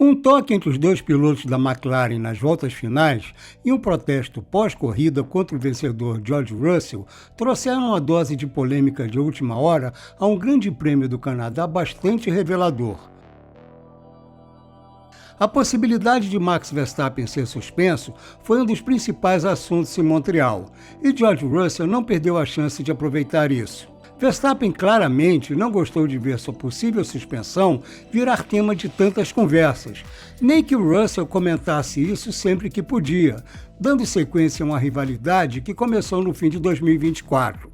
Um toque entre os dois pilotos da McLaren nas voltas finais e um protesto pós-corrida contra o vencedor George Russell trouxeram uma dose de polêmica de última hora a um Grande Prêmio do Canadá bastante revelador. A possibilidade de Max Verstappen ser suspenso foi um dos principais assuntos em Montreal, e George Russell não perdeu a chance de aproveitar isso. Verstappen claramente não gostou de ver sua possível suspensão virar tema de tantas conversas, nem que o Russell comentasse isso sempre que podia, dando sequência a uma rivalidade que começou no fim de 2024.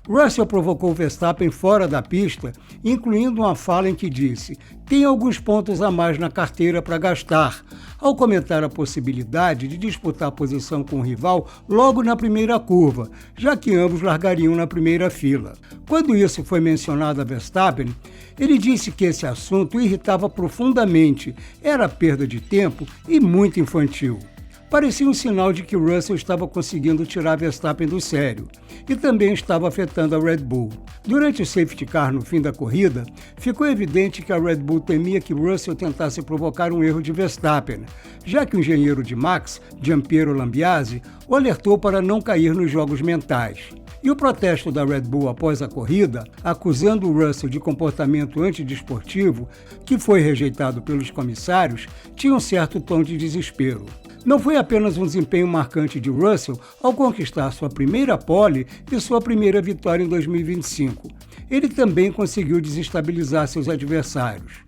Russell provocou Verstappen fora da pista, incluindo uma fala em que disse: "Tem alguns pontos a mais na carteira para gastar", ao comentar a possibilidade de disputar a posição com o rival logo na primeira curva, já que ambos largariam na primeira fila. Quando isso foi mencionado a Verstappen, ele disse que esse assunto o irritava profundamente, era perda de tempo e muito infantil. Parecia um sinal de que Russell estava conseguindo tirar Verstappen do sério e também estava afetando a Red Bull. Durante o safety car no fim da corrida, ficou evidente que a Red Bull temia que Russell tentasse provocar um erro de Verstappen, já que o engenheiro de Max, Giampiero Lambiase, o alertou para não cair nos jogos mentais. E o protesto da Red Bull após a corrida, acusando o Russell de comportamento antidesportivo, que foi rejeitado pelos comissários, tinha um certo tom de desespero. Não foi apenas um desempenho marcante de Russell ao conquistar sua primeira pole e sua primeira vitória em 2025. Ele também conseguiu desestabilizar seus adversários.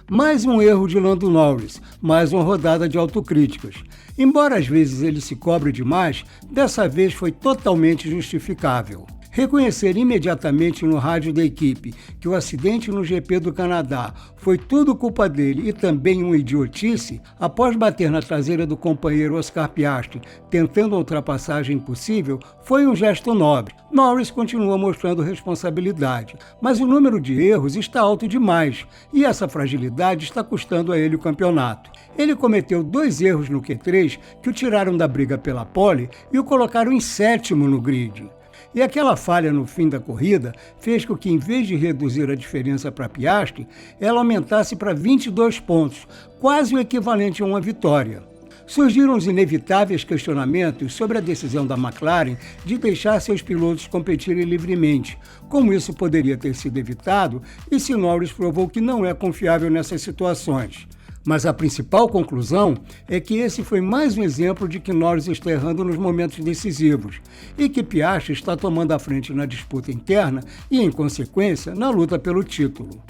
Mais um erro de Lando Norris, mais uma rodada de autocríticas. Embora às vezes ele se cobre demais, dessa vez foi totalmente justificável. Reconhecer imediatamente no rádio da equipe que o acidente no GP do Canadá foi tudo culpa dele e também uma idiotice, após bater na traseira do companheiro Oscar Piastri, tentando a ultrapassagem impossível, foi um gesto nobre. Norris continua mostrando responsabilidade, mas o número de erros está alto demais e essa fragilidade está custando a ele o campeonato. Ele cometeu 2 erros no Q3 que o tiraram da briga pela pole e o colocaram em 7º no grid. E aquela falha no fim da corrida fez com que, em vez de reduzir a diferença para Piastri, ela aumentasse para 22 pontos, quase o equivalente a uma vitória. Surgiram os inevitáveis questionamentos sobre a decisão da McLaren de deixar seus pilotos competirem livremente, como isso poderia ter sido evitado e se Norris provou que não é confiável nessas situações. Mas a principal conclusão é que esse foi mais um exemplo de que Norris está errando nos momentos decisivos e que Piastri está tomando a frente na disputa interna e, em consequência, na luta pelo título.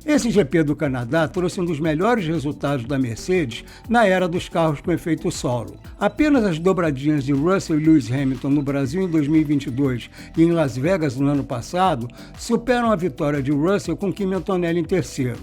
Esse GP do Canadá trouxe um dos melhores resultados da Mercedes na era dos carros com efeito solo. Apenas as dobradinhas de Russell e Lewis Hamilton no Brasil em 2022 e em Las Vegas no ano passado superam a vitória de Russell com Kimi Antonelli em terceiro.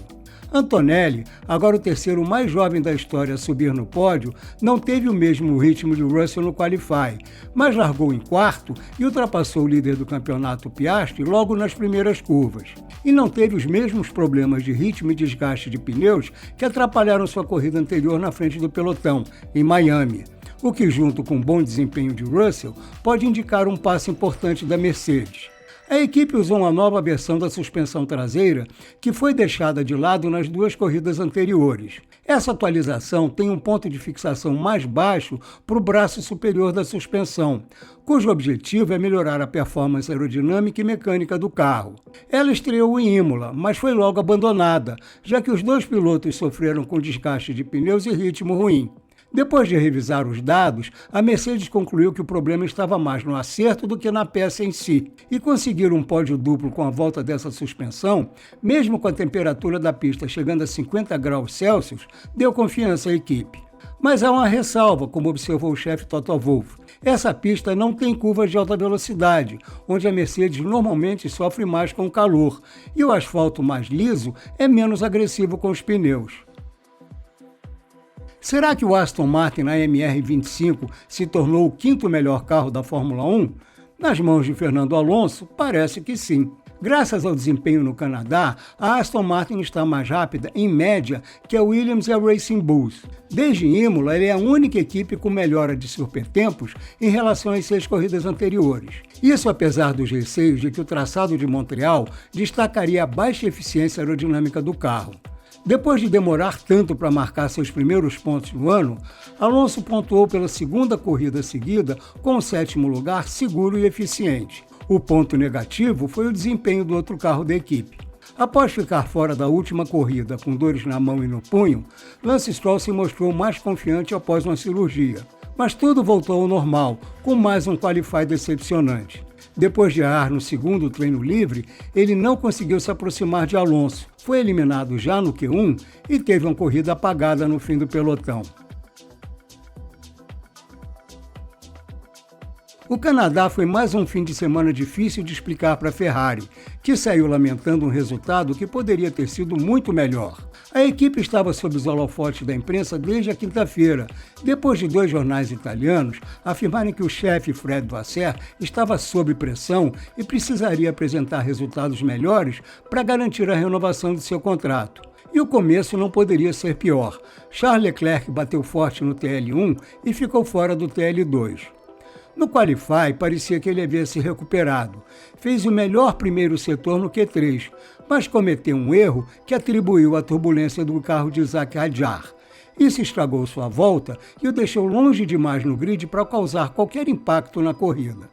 Antonelli, agora o terceiro mais jovem da história a subir no pódio, não teve o mesmo ritmo de Russell no Qualify, mas largou em quarto e ultrapassou o líder do campeonato Piastri logo nas primeiras curvas. E não teve os mesmos problemas de ritmo e desgaste de pneus que atrapalharam sua corrida anterior na frente do pelotão, em Miami, o que, junto com o bom desempenho de Russell, pode indicar um passo importante da Mercedes. A equipe usou uma nova versão da suspensão traseira que foi deixada de lado nas 2 corridas anteriores. Essa atualização tem um ponto de fixação mais baixo para o braço superior da suspensão, cujo objetivo é melhorar a performance aerodinâmica e mecânica do carro. Ela estreou em Imola, mas foi logo abandonada, já que os 2 pilotos sofreram com desgaste de pneus e ritmo ruim. Depois de revisar os dados, a Mercedes concluiu que o problema estava mais no acerto do que na peça em si, e conseguir um pódio duplo com a volta dessa suspensão, mesmo com a temperatura da pista chegando a 50 graus Celsius, deu confiança à equipe. Mas há uma ressalva, como observou o chefe Toto Wolff. Essa pista não tem curvas de alta velocidade, onde a Mercedes normalmente sofre mais com o calor, e o asfalto mais liso é menos agressivo com os pneus. Será que o Aston Martin na MR25 se tornou o 5º melhor carro da Fórmula 1? Nas mãos de Fernando Alonso, parece que sim. Graças ao desempenho no Canadá, a Aston Martin está mais rápida, em média, que a Williams e a Racing Bulls. Desde Imola, ele é a única equipe com melhora de supertempos em relação às 6 corridas anteriores. Isso apesar dos receios de que o traçado de Montreal destacaria a baixa eficiência aerodinâmica do carro. Depois de demorar tanto para marcar seus primeiros pontos no ano, Alonso pontuou pela segunda corrida seguida com o 7º lugar seguro e eficiente. O ponto negativo foi o desempenho do outro carro da equipe. Após ficar fora da última corrida com dores na mão e no punho, Lance Stroll se mostrou mais confiante após uma cirurgia. Mas tudo voltou ao normal, com mais um qualify decepcionante. Depois de errar no segundo treino livre, ele não conseguiu se aproximar de Alonso, foi eliminado já no Q1 e teve uma corrida apagada no fim do pelotão. O Canadá foi mais um fim de semana difícil de explicar para a Ferrari, que saiu lamentando um resultado que poderia ter sido muito melhor. A equipe estava sob os holofotes da imprensa desde a quinta-feira, depois de 2 jornais italianos afirmarem que o chefe Fred Vasseur estava sob pressão e precisaria apresentar resultados melhores para garantir a renovação de seu contrato. E o começo não poderia ser pior. Charles Leclerc bateu forte no TL1 e ficou fora do TL2. No Qualify, parecia que ele havia se recuperado. Fez o melhor primeiro setor no Q3, mas cometeu um erro que atribuiu à turbulência do carro de Zack Hadjar. Isso estragou sua volta e o deixou longe demais no grid para causar qualquer impacto na corrida.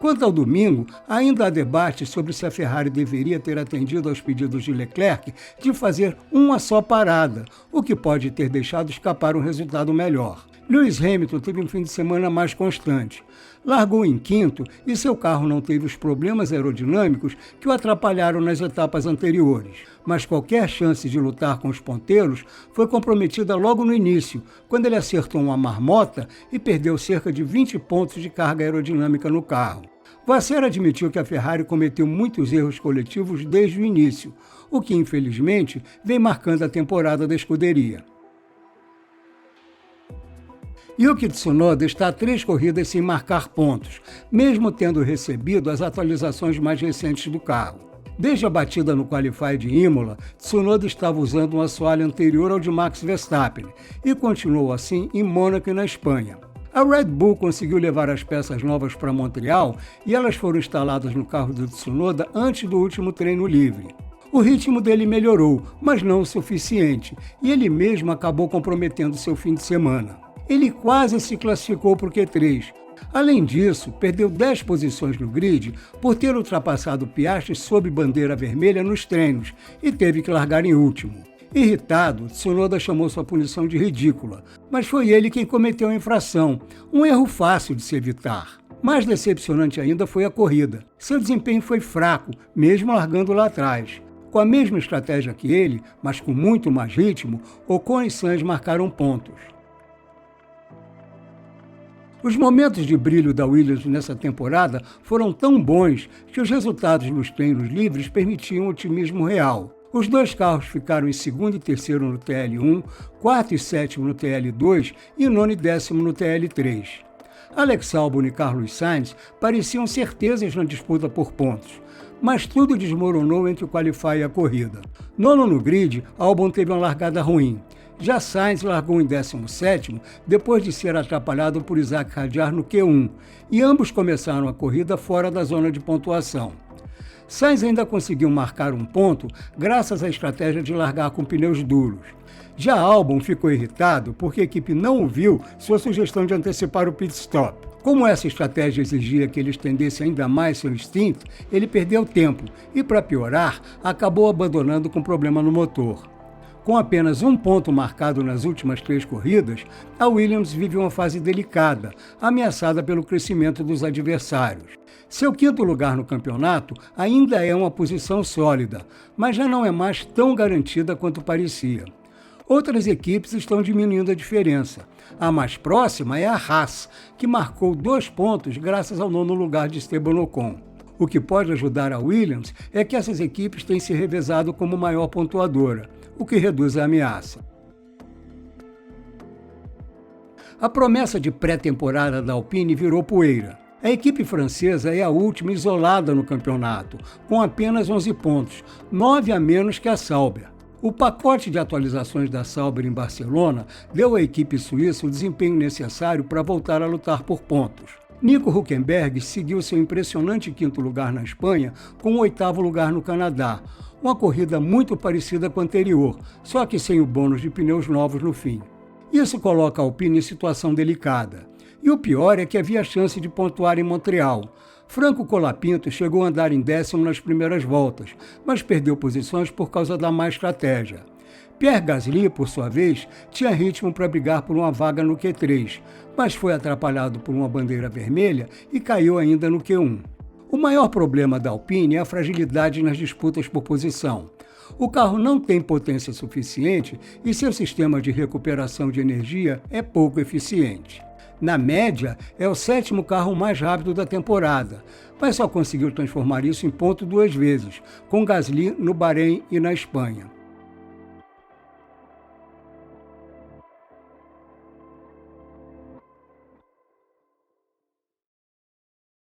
Quanto ao domingo, ainda há debate sobre se a Ferrari deveria ter atendido aos pedidos de Leclerc de fazer uma só parada, o que pode ter deixado escapar um resultado melhor. Lewis Hamilton teve um fim de semana mais constante. Largou em quinto e seu carro não teve os problemas aerodinâmicos que o atrapalharam nas etapas anteriores. Mas qualquer chance de lutar com os ponteiros foi comprometida logo no início, quando ele acertou uma marmota e perdeu cerca de 20 pontos de carga aerodinâmica no carro. Vasseur admitiu que a Ferrari cometeu muitos erros coletivos desde o início, o que infelizmente vem marcando a temporada da escuderia. Yuki Tsunoda está a 3 corridas sem marcar pontos, mesmo tendo recebido as atualizações mais recentes do carro. Desde a batida no Qualify de Imola, Tsunoda estava usando um assoalho anterior ao de Max Verstappen e continuou assim em Mônaco e na Espanha. A Red Bull conseguiu levar as peças novas para Montreal e elas foram instaladas no carro do Tsunoda antes do último treino livre. O ritmo dele melhorou, mas não o suficiente, e ele mesmo acabou comprometendo seu fim de semana. Ele quase se classificou para o Q3. Além disso, perdeu 10 posições no grid por ter ultrapassado Piastri sob bandeira vermelha nos treinos e teve que largar em último. Irritado, Tsunoda chamou sua punição de ridícula, mas foi ele quem cometeu a infração, um erro fácil de se evitar. Mais decepcionante ainda foi a corrida. Seu desempenho foi fraco, mesmo largando lá atrás. Com a mesma estratégia que ele, mas com muito mais ritmo, Ocon e Sainz marcaram pontos. Os momentos de brilho da Williams nessa temporada foram tão bons que os resultados nos treinos livres permitiam otimismo real. Os 2 carros ficaram em 2º e 3º no TL1, 4º e 7º no TL2 e 9º e 10º no TL3. Alex Albon e Carlos Sainz pareciam certezas na disputa por pontos, mas tudo desmoronou entre o Qualify e a corrida. Nono no grid, Albon teve uma largada ruim. Já Sainz largou em 17º, depois de ser atrapalhado por Zack Hadjar no Q1, e ambos começaram a corrida fora da zona de pontuação. Sainz ainda conseguiu marcar um ponto graças à estratégia de largar com pneus duros. Já Albon ficou irritado porque a equipe não ouviu sua sugestão de antecipar o pit stop. Como essa estratégia exigia que ele estendesse ainda mais seu stint, ele perdeu tempo e, para piorar, acabou abandonando com problema no motor. Com apenas um ponto marcado nas últimas 3 corridas, a Williams vive uma fase delicada, ameaçada pelo crescimento dos adversários. Seu 5º lugar no campeonato ainda é uma posição sólida, mas já não é mais tão garantida quanto parecia. Outras equipes estão diminuindo a diferença. A mais próxima é a Haas, que marcou 2 pontos graças ao 9º lugar de Esteban Ocon. O que pode ajudar a Williams é que essas equipes têm se revezado como maior pontuadora, o que reduz a ameaça. A promessa de pré-temporada da Alpine virou poeira. A equipe francesa é a última isolada no campeonato, com apenas 11 pontos, 9 a menos que a Sauber. O pacote de atualizações da Sauber em Barcelona deu à equipe suíça o desempenho necessário para voltar a lutar por pontos. Nico Hülkenberg seguiu seu impressionante quinto lugar na Espanha com o oitavo lugar no Canadá, uma corrida muito parecida com a anterior, só que sem o bônus de pneus novos no fim. Isso coloca a Alpine em situação delicada. E o pior é que havia chance de pontuar em Montreal. Franco Colapinto chegou a andar em 10º nas primeiras voltas, mas perdeu posições por causa da má estratégia. Pierre Gasly, por sua vez, tinha ritmo para brigar por uma vaga no Q3, mas foi atrapalhado por uma bandeira vermelha e caiu ainda no Q1. O maior problema da Alpine é a fragilidade nas disputas por posição. O carro não tem potência suficiente e seu sistema de recuperação de energia é pouco eficiente. Na média, é o 7º carro mais rápido da temporada, mas só conseguiu transformar isso em ponto 2 vezes, com Gasly no Bahrein e na Espanha.